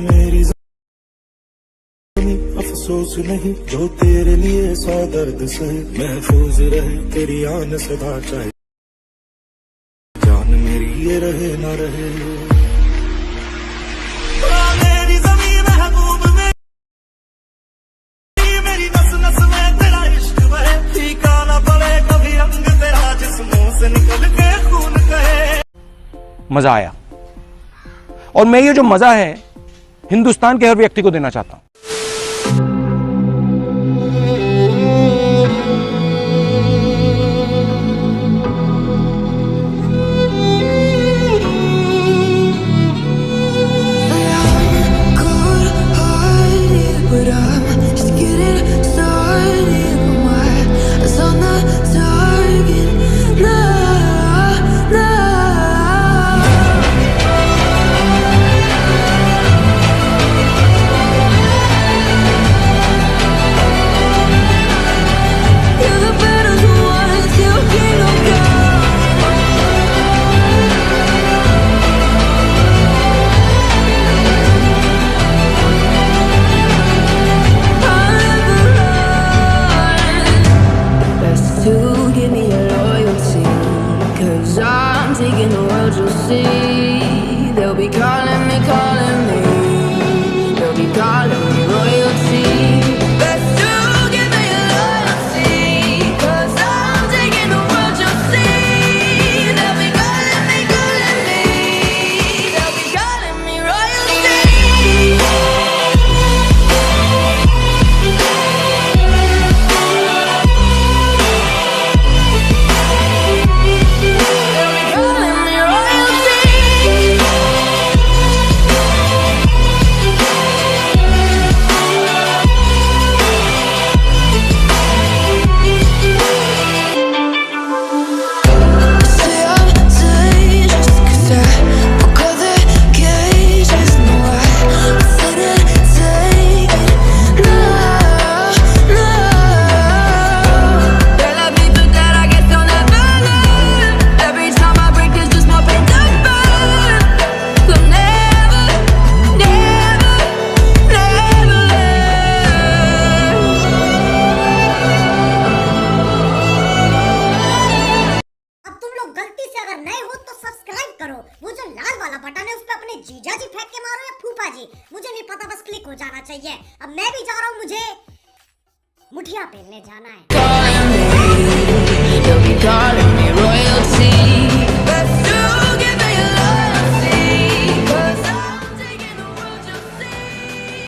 मेरी अफसोस नहीं जो तेरे लिए 100 दर्द सहे, महफूज रहे तेरी आन सदा, चाहे जान मेरी ये रहे ना रहे। मेरी ज़मीं महबूब में मेरी नस नस में तेरा इश्क बहे, फीका ना पड़े कभी रंग तेरा जिस्मों से निकल के खून कहे। मजा आया, और मैं ये जो मजा है हिंदुस्तान के हर व्यक्ति को देना चाहता हूं। जीजा जी फेंक के मारो या फूफा जी, मुझे नहीं पता, बस क्लिक हो जाना चाहिए। अब मैं भी जा रहा हूँ, मुझे मुठिया पेलने जाना है।